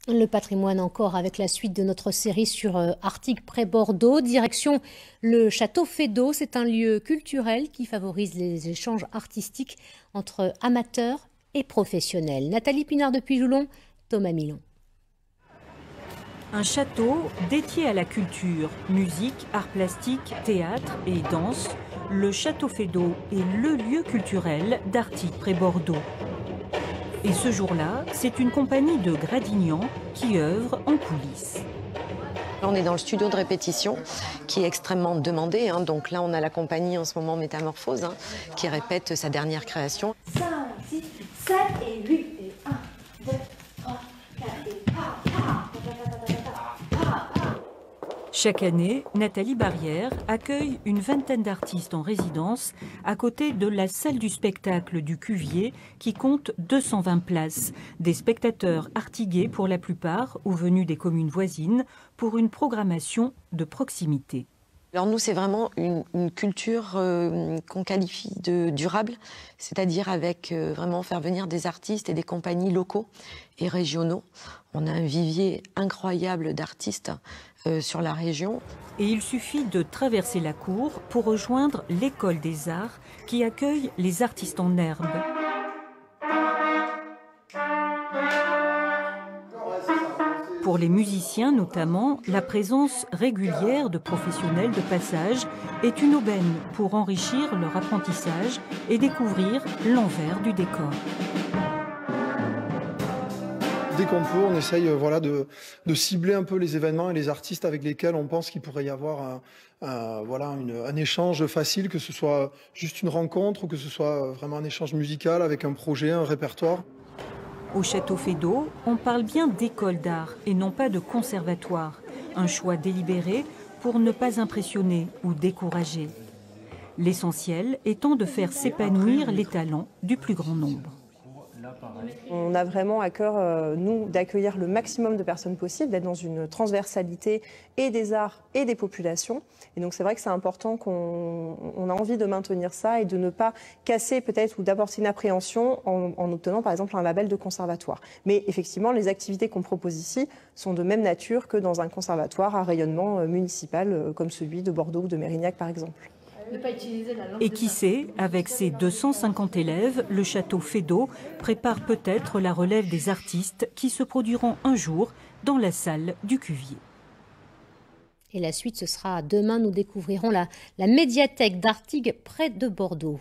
Le patrimoine encore avec la suite de notre série sur Artigues près Bordeaux. Direction le château Feydeau. C'est un lieu culturel qui favorise les échanges artistiques entre amateurs et professionnels. Nathalie Pinard depuis Joulon, Thomas Milon. Un château dédié à la culture, musique, arts plastiques, théâtre et danse. Le château Feydeau est le lieu culturel d'Artigues près Bordeaux. Et ce jour-là, c'est une compagnie de Gradignans qui œuvre en coulisses. On est dans le studio de répétition qui est extrêmement demandé. Donc là, on a la compagnie en ce moment Métamorphose qui répète sa dernière création. 5, 6, 7 et 8 et 1, 2, 3, 4 et Chaque année, Nathalie Barrière accueille une vingtaine d'artistes en résidence à côté de la salle du spectacle du Cuvier qui compte 220 places. Des spectateurs artiguais pour la plupart ou venus des communes voisines pour une programmation de proximité. Alors nous, c'est vraiment une culture qu'on qualifie de durable, c'est-à-dire avec vraiment faire venir des artistes et des compagnies locaux et régionaux. On a un vivier incroyable d'artistes sur la région. Et il suffit de traverser la cour pour rejoindre l'école des arts qui accueille les artistes en herbe. Pour les musiciens notamment, la présence régulière de professionnels de passage est une aubaine pour enrichir leur apprentissage et découvrir l'envers du décor. Dès qu'on peut, on essaye de cibler un peu les événements et les artistes avec lesquels on pense qu'il pourrait y avoir un échange facile, que ce soit juste une rencontre ou que ce soit vraiment un échange musical avec un projet, un répertoire. Au château Feydeau, on parle bien d'école d'art et non pas de conservatoire. Un choix délibéré pour ne pas impressionner ou décourager. L'essentiel étant de faire s'épanouir les talents du plus grand nombre. On a vraiment à cœur, nous, d'accueillir le maximum de personnes possibles, d'être dans une transversalité et des arts et des populations. Et donc c'est vrai que c'est important qu'on a envie de maintenir ça et de ne pas casser peut-être ou d'apporter une appréhension en obtenant par exemple un label de conservatoire. Mais effectivement, les activités qu'on propose ici sont de même nature que dans un conservatoire à rayonnement municipal comme celui de Bordeaux ou de Mérignac par exemple. Et qui sait, avec ses 250 élèves, le château Feydeau prépare peut-être la relève des artistes qui se produiront un jour dans la salle du Cuvier. Et la suite, ce sera demain, nous découvrirons la médiathèque d'Artigues près de Bordeaux.